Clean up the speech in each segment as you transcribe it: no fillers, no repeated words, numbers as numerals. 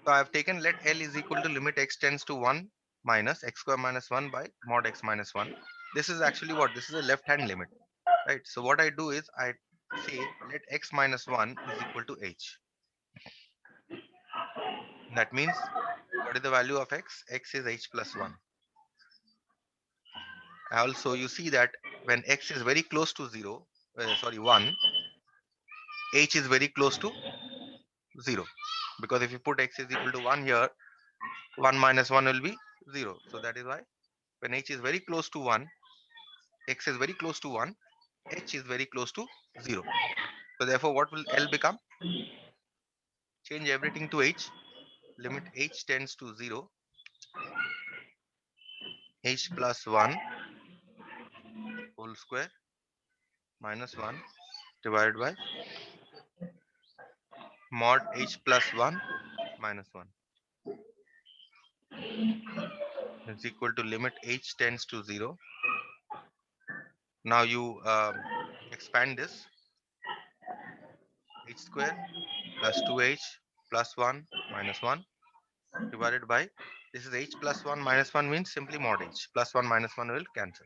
So I have taken let L is equal to limit x tends to 1 minus x square minus 1 by mod x minus 1. This is actually what? This is a left hand limit, right? So what I do is I say let x minus 1 is equal to h. That means what is the value of x? X is h plus 1. Also, you see that when x is very close to 0, sorry, 1, h is very close to 0. Because if you put x is equal to 1 here, 1 minus 1 will be 0. So that is why when h is very close to 1, x is very close to 1, h is very close to 0. So therefore, what will L become? Change everything to h. Limit h tends to 0, h plus 1 whole square minus 1 divided by mod h plus 1 minus 1 is equal to limit h tends to 0. Now you expand this, h square plus 2h plus 1 minus 1 divided by, this is h plus 1 minus 1 means simply mod h. Plus 1 minus 1 will cancel.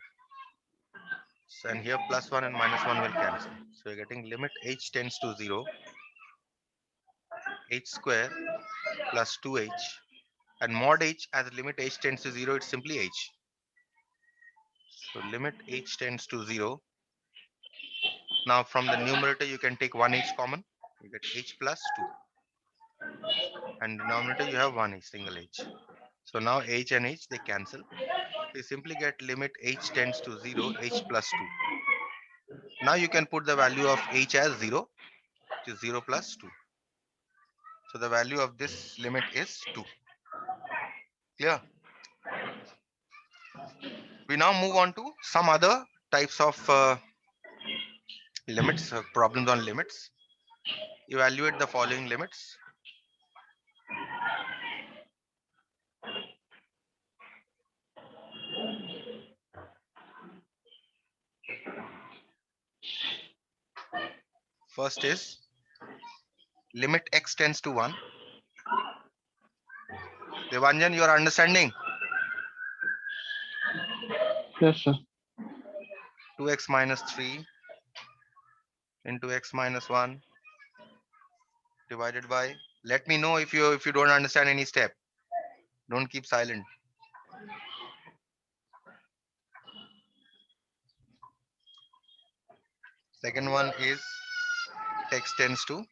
So, and here plus 1 and minus 1 will cancel. So you're getting limit h tends to 0, h square plus 2h, and mod h as limit h tends to 0, it's simply h. So limit h tends to 0. Now from the numerator you can take 1h common, you get h plus 2, and denominator you have 1h, single h. So now h and h they cancel. You simply get limit h tends to 0, h plus 2. Now you can put the value of h as 0, which is 0 plus 2. So the value of this limit is 2. Clear? We now move on to some other types of limits, problems on limits. Evaluate the following limits. First is limit x tends to 1. Devanjan, you are understanding? Yes, sir. 2x minus 3 into x minus 1 divided by, let me know if you don't understand any step. Don't keep silent. Second one is x tends to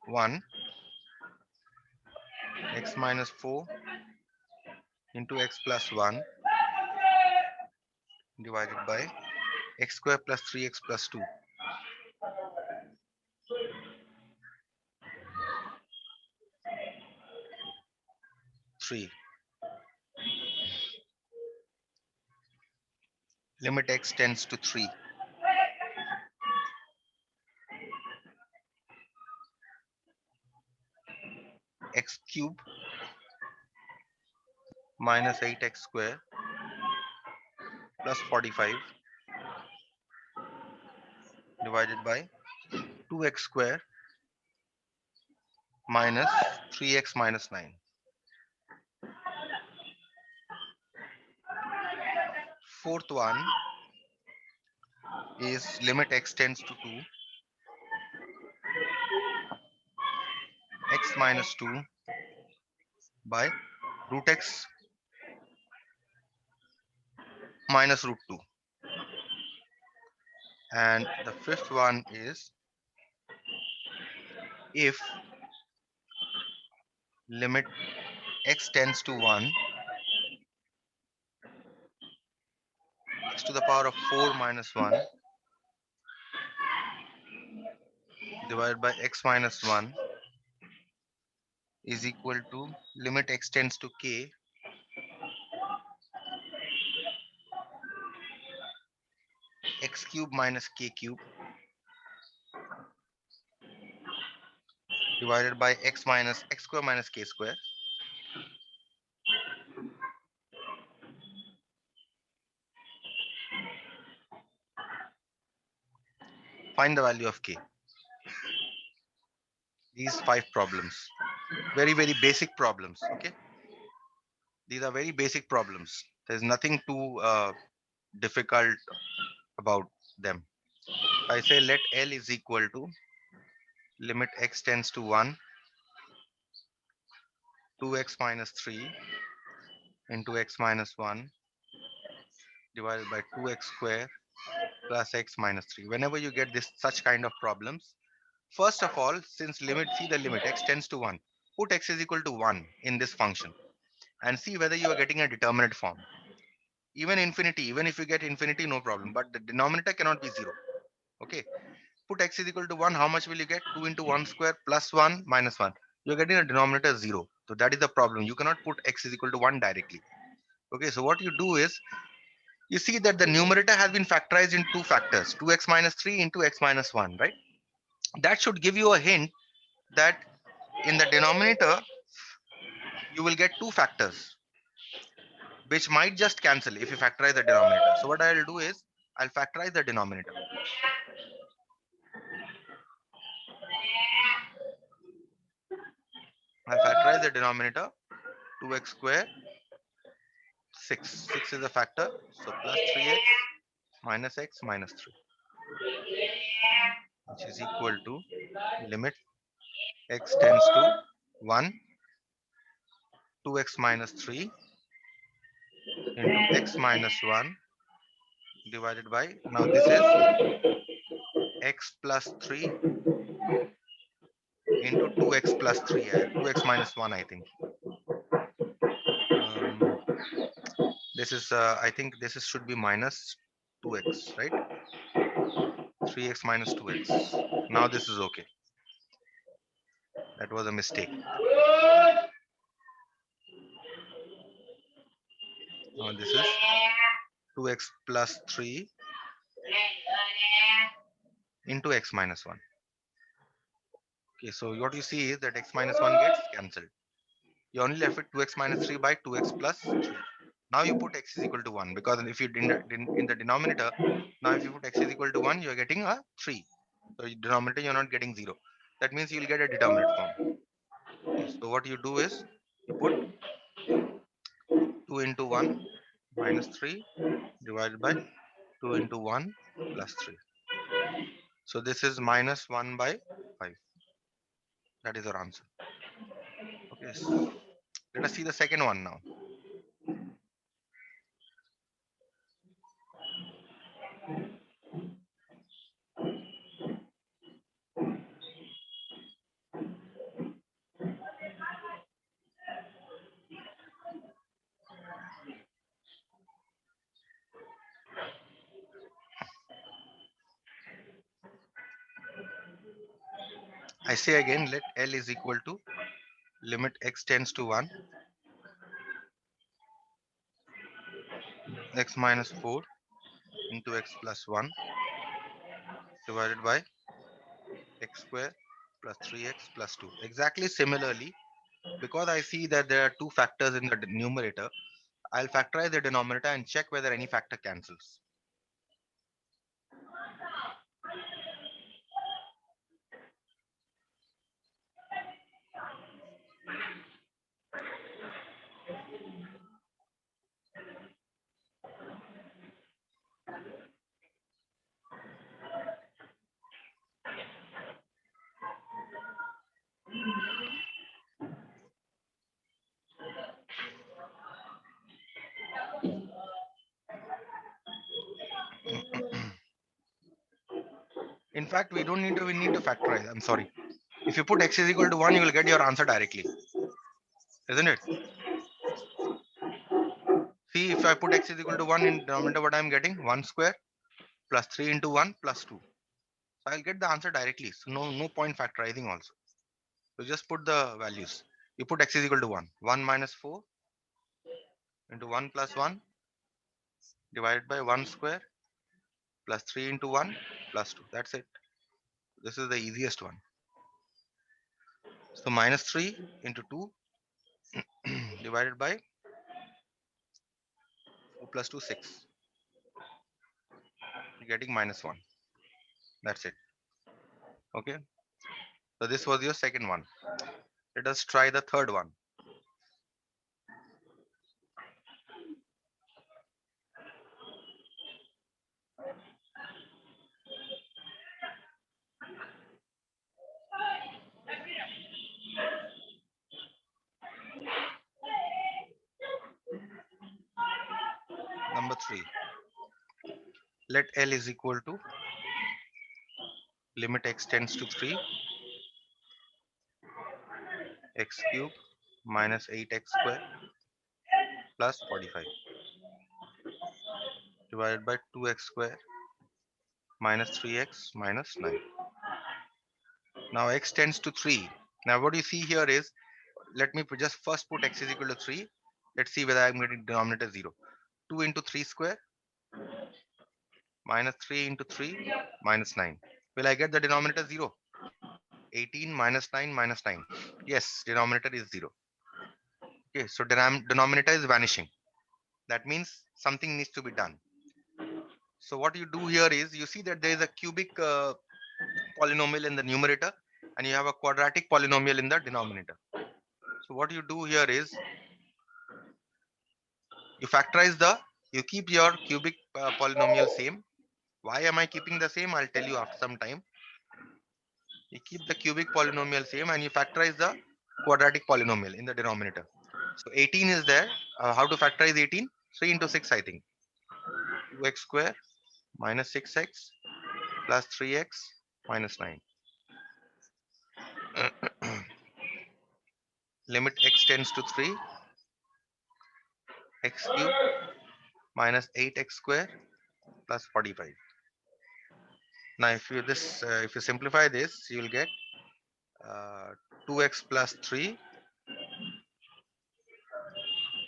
1, x minus 4 into x plus 1 divided by x square plus 3x plus 2. 3. Limit x tends to 3. X cube minus 8x square plus 45 divided by 2x square minus 3x minus 9. Fourth one is limit x tends to 2, x minus 2 by root x minus root 2. And the fifth one is if limit x tends to 1, x to the power of 4 minus 1 divided by x minus 1 is equal to limit x tends to k, x cube minus k cube divided by x minus x square minus k square. Find the value of k. these 5 problems. Very, very basic problems. Okay. These are very basic problems. There's nothing too difficult about them. I say let L is equal to limit x tends to 1, 2x minus 3 into x minus 1 divided by 2x square plus x minus 3. Whenever you get this such kind of problems, first of all, since see the limit x tends to 1, put x is equal to 1 in this function and see whether you are getting a determinate form. Even infinity, even if you get infinity, no problem, but the denominator cannot be 0. Okay, put x is equal to 1, how much will you get? 2 into 1 square plus 1 minus 1. You're getting a denominator 0. So that is the problem. You cannot put x is equal to 1 directly. Okay, so what you do is, you see that the numerator has been factorized in two factors, 2x minus 3 into x minus 1, right? That should give you a hint that in the denominator, you will get two factors, which might just cancel if you factorize the denominator. So what I'll do is, I'll factorize the denominator. I'll factorize the denominator, 2x square, 6. 6 is a factor, so plus 3x minus x minus 3, which is equal to limit x tends to 1, 2x minus 3 into x minus 1 divided by, now this is x plus 3 into 2x plus 3, 2x minus 1, I think. This is, I think this is should be minus 2x, right? 3x minus 2x. Now this is okay. That was a mistake. Now this is 2x plus 3 into x minus 1. Okay, so what you see is that x minus 1 gets cancelled. You only left with 2x minus 3 by 2x plus 3. Now you put x is equal to 1, because if you didn't in the denominator, now if you put x is equal to 1, you are getting a 3. So in denominator, you're not getting 0. That means you'll get a determinate form. Okay, so what you do is, you put 2 into 1 minus 3 divided by 2 into 1 plus 3. So this is minus 1 by 5. That is our answer. Okay, let us see the second one now. I say again, let L is equal to limit x tends to 1, x minus 4 into x plus 1 divided by x square plus 3x plus 2. Exactly similarly, because I see that there are two factors in the numerator, I'll factorize the denominator and check whether any factor cancels. In fact, we need to factorize. I'm sorry. If you put x is equal to 1, you will get your answer directly. Isn't it? See, if I put x is equal to 1 in denominator, what I'm getting? 1 square plus 3 into 1 plus 2. So I'll get the answer directly. So no point factorizing also. So just put the values. You put x is equal to 1. 1 minus 4 into 1 plus 1 divided by 1 square plus 3 into 1 plus 2. That's it. This is the easiest one. So minus 3 into 2 divided by 2 plus 2, 6. You're getting minus 1. That's it. Okay. So this was your second one. Let us try the third one. Number 3. Let L is equal to limit x tends to 3, x cube minus 8x square plus 45 divided by 2x square minus 3x minus 9. Now x tends to 3. Now what you see here is, let me just first put x is equal to 3. Let's see whether I'm getting denominator 0. 2 into 3 square minus 3 into 3 minus 9. Will I get the denominator 0? 18 minus 9 minus 9. Yes, denominator is 0. Okay, so denominator is vanishing. That means something needs to be done. So what you do here is, you see that there is a cubic polynomial in the numerator and you have a quadratic polynomial in the denominator. So what you do here is, you factorize you keep your cubic polynomial same. Why am I keeping the same? I'll tell you after some time. You keep the cubic polynomial same and you factorize the quadratic polynomial in the denominator. So 18 is there. How to factorize 18? 3 into 6, I think. 2x square minus 6x plus 3x minus 9. Limit x tends to 3, x cube minus 8x square plus 45. Now if you simplify this, you will get 2x plus 3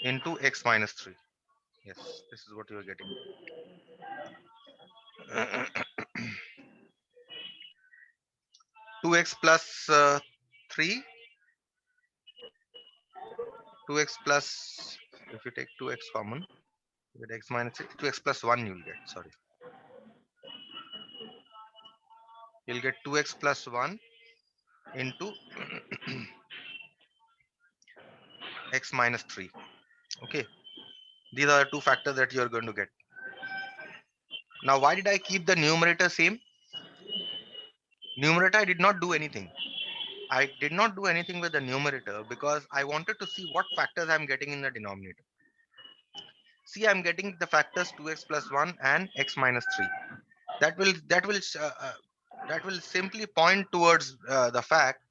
into x minus 3. Yes, this is what you are getting. 2x plus 3, 2x plus, if you take 2x common, you get x minus 6, 2x plus 1 you will get, sorry. You'll get 2x plus 1 into x minus 3. Okay, these are the two factors that you are going to get. Now why did I keep the numerator same? Numerator, I did not do anything. I did not do anything with the numerator because I wanted to see what factors I'm getting in the denominator. See, I'm getting the factors 2x plus 1 and x minus 3. That will simply point towards the fact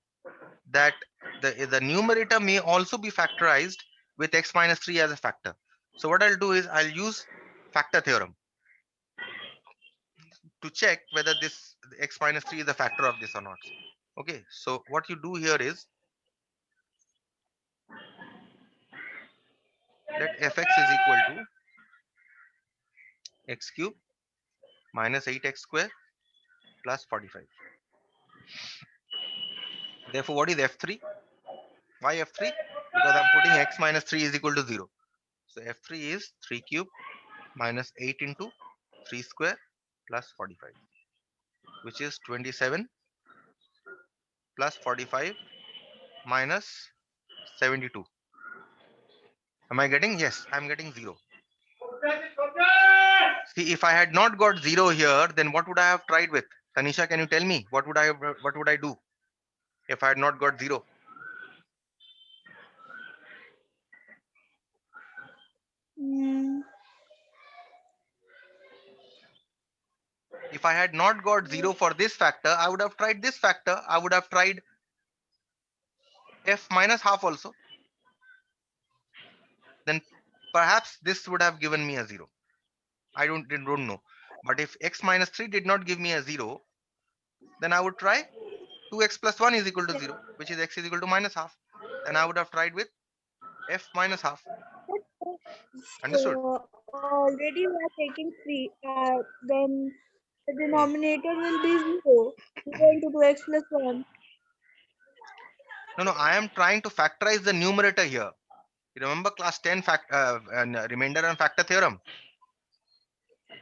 that the numerator may also be factorized with x minus 3 as a factor. So what I'll do is I'll use factor theorem to check whether this x minus 3 is a factor of this or not. Okay, so what you do here is, let fx is equal to x cube minus 8x square plus 45. Therefore, what is f3? Why f3? Because I'm putting x minus 3 is equal to 0. So f3 is 3 cube minus 8 into 3 square plus 45, which is 27 plus 45 minus 72. Am I getting? Yes, I'm getting 0. See, if I had not got 0 here, then what would I have tried with? Tanisha, can you tell me what would I do if I had not got 0? If I had not got 0 for this factor, I would have tried this factor. I would have tried f minus half also. Then perhaps this would have given me a 0. I don't know. But if x minus 3 did not give me a 0, then I would try 2x plus 1 is equal to 0, which is x is equal to minus half. Then I would have tried with f minus half. Understood? Already we are taking 3, then the denominator will be 0. 0 into 2x plus 1. No, I am trying to factorize the numerator here. You remember class 10 remainder and factor theorem?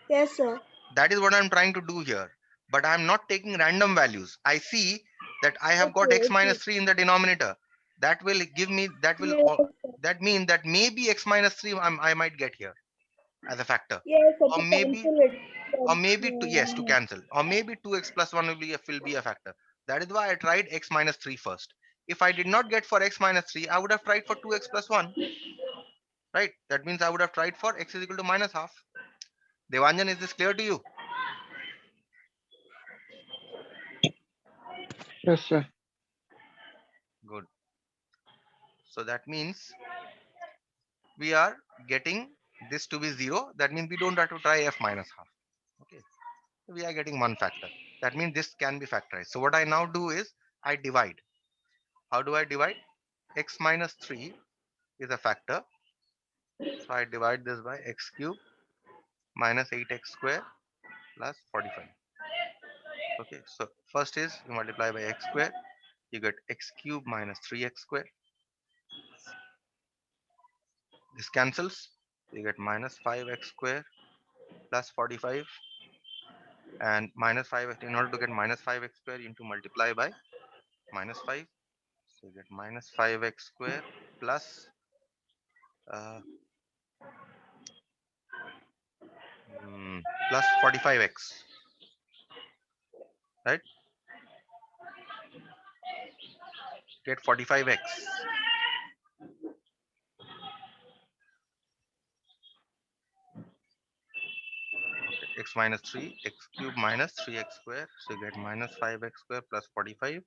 Yes, sir. That is what I'm trying to do here. but I'm not taking random values. I see that I have got x Okay. minus 3 in the denominator. That will give me, Yes, that mean that maybe x minus 3 I might get here as a factor. yes, so Or to maybe, cancel it. yes, to cancel. Or maybe 2x plus 1 will be a factor. That is why I tried x minus 3 first. If I did not get for x minus 3, I would have tried for 2x plus 1. Right? That means I would have tried for x is equal to minus half. Devanjan, is this clear to you? Yes, sir. Good. So that means we are getting this to be 0. That means we don't have to try f minus half. Okay. We are getting one factor. That means this can be factorized. So what I now do is I divide. How do I divide? X minus 3 is a factor. So I divide this by x cube minus 8x square plus 45. Okay. So first is you multiply by x square. You get x cube minus 3x square. This cancels. You get minus 5x square plus 45, and minus 5, in order to get minus 5x square, you need to multiply by minus 5. So you get minus 5x square plus uh, plus 45x, right? Get 45x. Okay, x minus 3, x cube minus 3x square. So you get minus 5x square plus 45.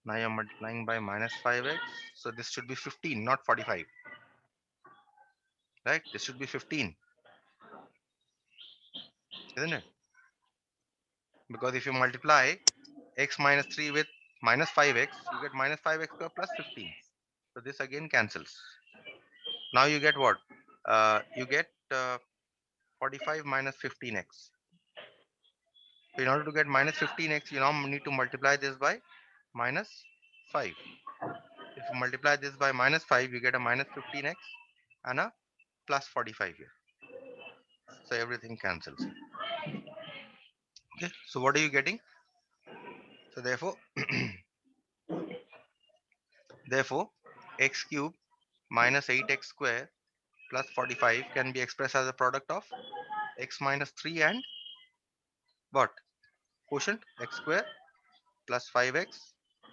Now you're multiplying by minus 5x. So this should be 15, not 45. Right? This should be 15, isn't it? Because if you multiply x minus 3 with minus 5x, you get minus 5x square plus 15. So this again cancels. Now you get what? You get 45 minus 15x. So in order to get minus 15x, you now need to multiply this by minus 5. If you multiply this by minus 5, you get a minus 15x and a plus 45 here. So everything cancels. Okay. So what are you getting? So therefore, x cube minus 8x square plus 45 can be expressed as a product of x minus 3 and what? Quotient x square plus 5x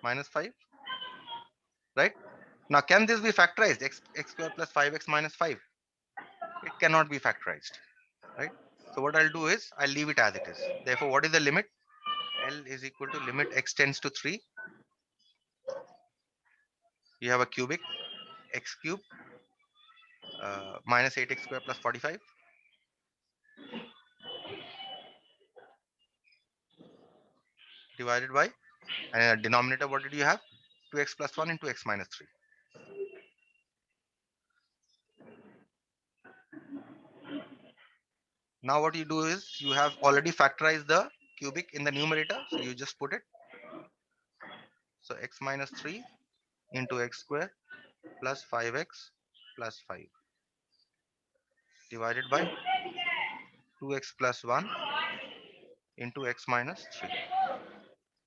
minus 5, right? Now, can this be factorized? X square plus 5x minus 5. It cannot be factorized, right? So what I'll do is I'll leave it as it is. Therefore, what is the limit? L is equal to limit x tends to 3. You have a cubic x cube minus 8x square plus 45 divided by, and denominator, what did you have? 2x plus 1 into x minus 3. Now what you do is you have already factorized the cubic in the numerator, so you just put it. So x minus 3 into x square plus 5x plus 5 divided by 2x plus 1 into x minus 3.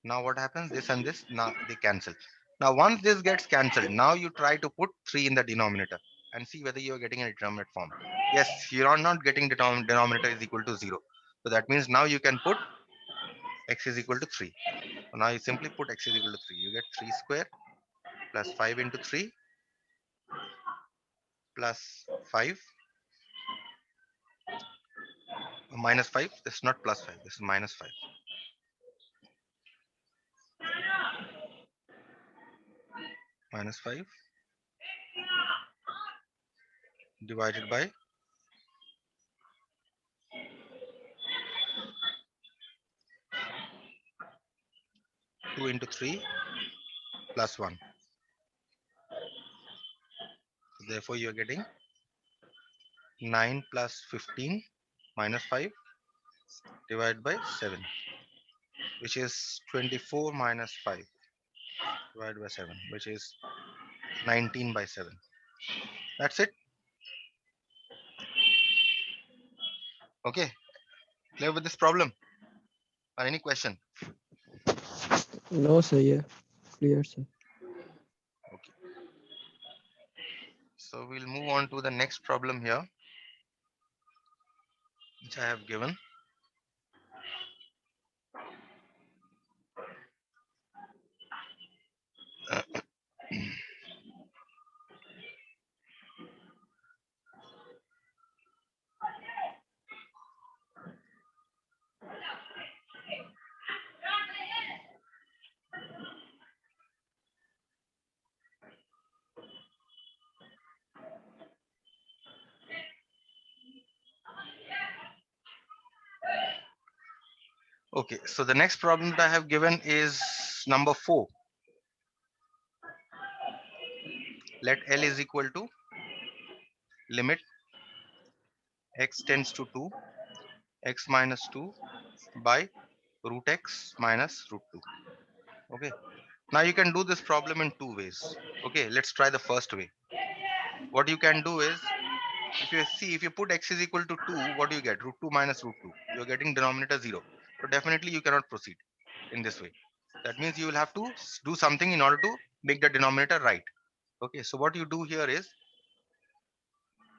Now what happens? This and this, now they cancel. Now once this gets cancelled, now you try to put 3 in the denominator and see whether you are getting a determinate form. Yes, you are not getting denominator is equal to 0. So that means now you can put x is equal to 3. So now you simply put x is equal to 3. You get 3 square plus 5 into 3 plus 5 minus 5. This is not plus 5. This is minus 5. Minus 5 divided by 2 into 3 plus 1. So therefore, you are getting 9 plus 15 minus 5 divided by 7, which is 24 minus 5 divided by 7, which is 19 by 7. That's it. Okay. Clear with this problem? Or any question? No, sir. Yeah. Clear, sir. Okay. So we'll move on to the next problem here, which I have given. Okay, so the next problem that I have given is number 4. Let L is equal to limit x tends to 2, x minus 2 by root x minus root 2. Okay, now you can do this problem in two ways. Okay, let's try the first way. What you can do is, if you put x is equal to 2, what do you get? Root 2 minus root 2. You're getting denominator 0. So definitely you cannot proceed in this way. That means you will have to do something in order to make the denominator right. Okay, so what you do here is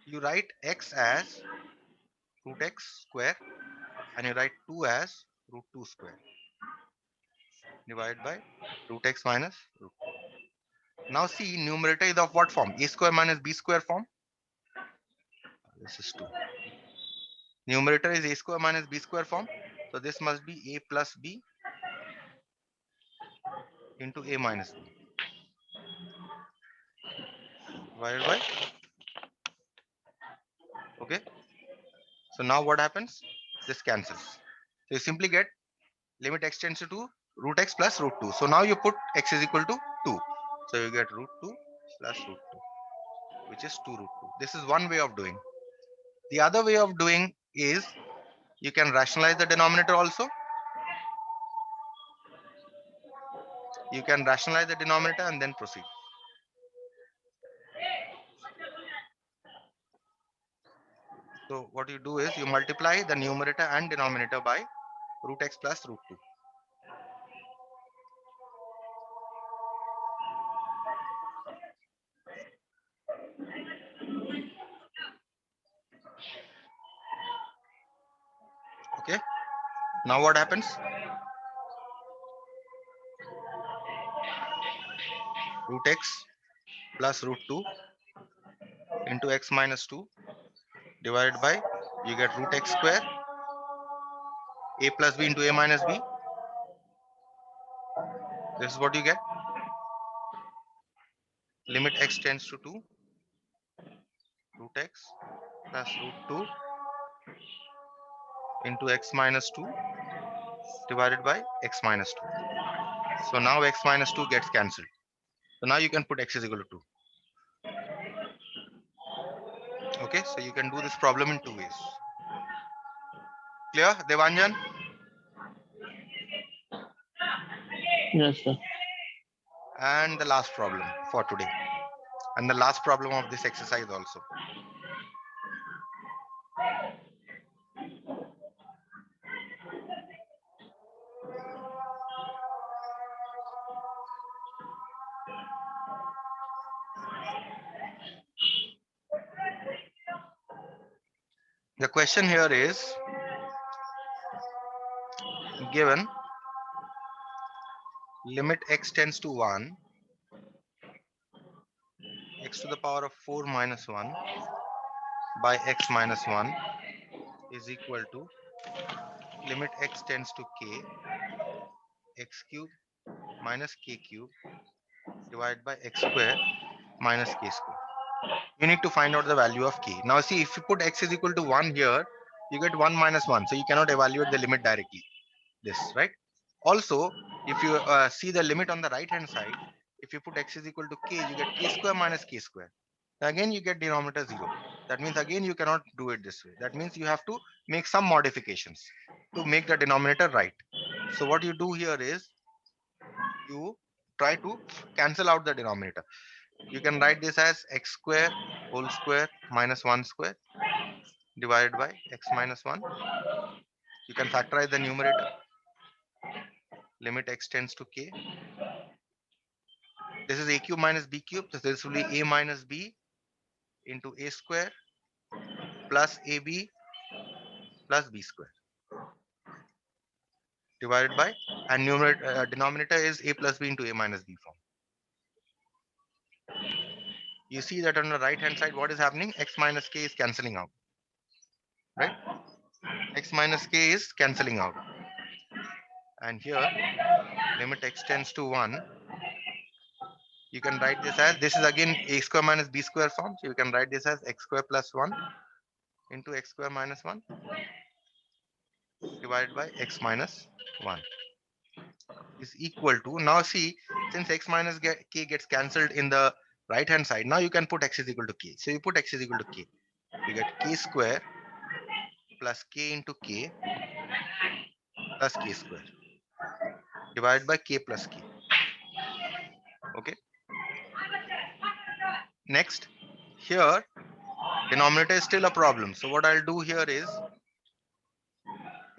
you write x as root x square and you write 2 as root 2 square divided by root x minus root 2. Now see, numerator is of what form? A square minus b square form. This is 2. Numerator is a square minus b square form. So this must be a plus b into a minus b divided by. Okay. So now what happens? This cancels. So you simply get limit x tends to 2, root x plus root 2. So now you put x is equal to 2. So you get root 2 plus root 2, which is 2 root 2. This is one way of doing. The other way of doing is you can rationalize the denominator also. You can rationalize the denominator and then proceed. So what you do is you multiply the numerator and denominator by root x plus root 2. Okay. Now what happens? Root x plus root 2 into x minus 2 divided by, you get root x square, a plus b into a minus b. This is what you get. Limit x tends to 2, root x plus root 2 into x minus 2 divided by x minus 2. So now x minus 2 gets cancelled. So now you can put x is equal to 2. Okay, so you can do this problem in two ways. Clear, Devanjan? Yes, sir. And the last problem for today, and the last problem of this exercise also. The question here is given limit x tends to 1, x to the power of 4 minus 1 by x minus 1 is equal to limit x tends to k, x cube minus k cube divided by x square minus k square. You need to find out the value of k. Now see, if you put x is equal to 1 here, you get 1 minus 1. So you cannot evaluate the limit directly. This, right? Also, if you see the limit on the right hand side, if you put x is equal to k, you get k square minus k square. Again, you get denominator 0. That means again, you cannot do it this way. That means you have to make some modifications to make the denominator right. So what you do here is you try to cancel out the denominator. You can write this as x square whole square minus 1 square divided by x minus 1. You can factorize the numerator. limit x tends to k. This is a cube minus b cube. So this will be a minus b into a square plus ab plus b square divided by, and numerator denominator is a plus b into a minus b form. You see that on the right hand side, what is happening? X minus k is cancelling out, right? X minus k is cancelling out. And here, limit x tends to 1. You can write this as, this is again a square minus b square form. So you can write this as x square plus 1 into x square minus 1 divided by x minus 1 is equal to, now see, since x minus k gets cancelled in the right hand side, now you can put x is equal to k. So you put x is equal to k. You get k square plus k into k plus k square divided by k plus k. Okay. Next, here denominator is still a problem. So what I'll do here is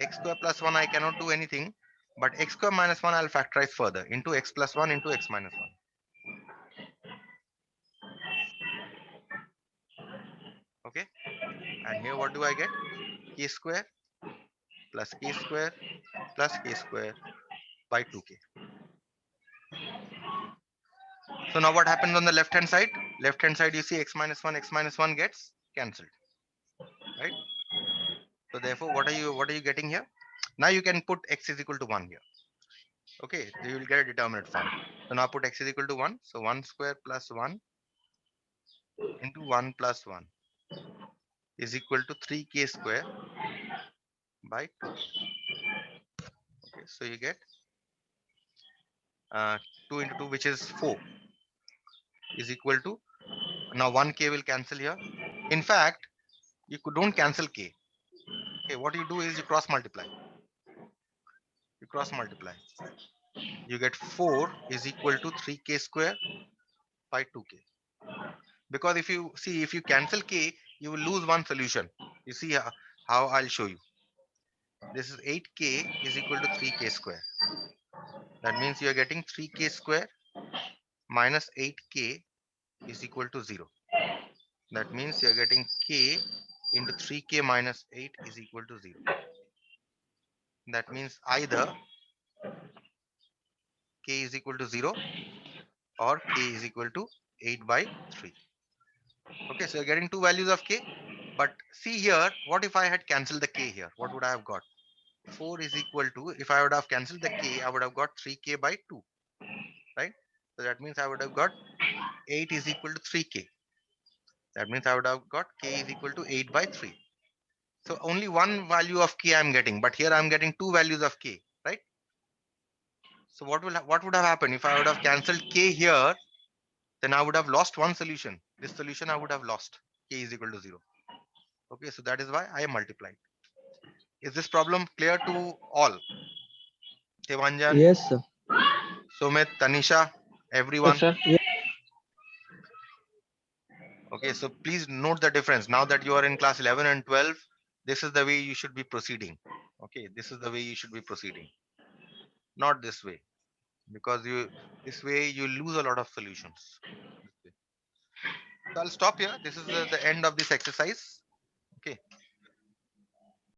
x square plus 1 I cannot do anything, but x square minus 1 I'll factorize further into x plus 1 into x minus 1. Okay. And here what do I get? K square plus k square plus k square by 2k. So now what happens on the left hand side? Left hand side you see x minus 1 gets cancelled, right? So therefore what are you getting here? Now you can put x is equal to 1 here. Okay, so you will get a determinate form. So now put x is equal to 1. So 1 square plus 1 into 1 plus 1 is equal to 3k square by 2. Okay, so you get 2 into 2, which is 4, is equal to, now 1k will cancel here. In fact, don't cancel k. Okay, what you do is you cross multiply. You cross multiply. You get 4 is equal to 3k square by 2k. Because if you see, if you cancel k, you will lose one solution. You see how I'll show you. This is 8k is equal to 3k square. That means you are getting 3k square minus 8k is equal to 0. That means you are getting k into 3k minus 8 is equal to 0. That means either k is equal to 0 or k is equal to 8 by 3. Okay, so you're getting two values of k. But see here, what if I had cancelled the k here? What would I have got? 4 is equal to, if I would have cancelled the k, I would have got 3k by 2, right? So that means I would have got 8 is equal to 3k. That means I would have got k is equal to 8 by 3. So only one value of k I'm getting, but here I'm getting two values of k, right? So what would have happened if I would have cancelled k here? Then I would have lost one solution. This solution I would have lost. K is equal to 0. Okay, so that is why I multiplied. Is this problem clear to all? Devanjan, Yes, sir. Sumit, Tanisha, Yes, everyone. sir. Okay, so please note the difference. Now that you are in class 11 and 12, this is the way you should be proceeding. Okay, this is the way you should be proceeding. Not this way, because this way you lose a lot of solutions. So I'll stop here. This is the end of this exercise.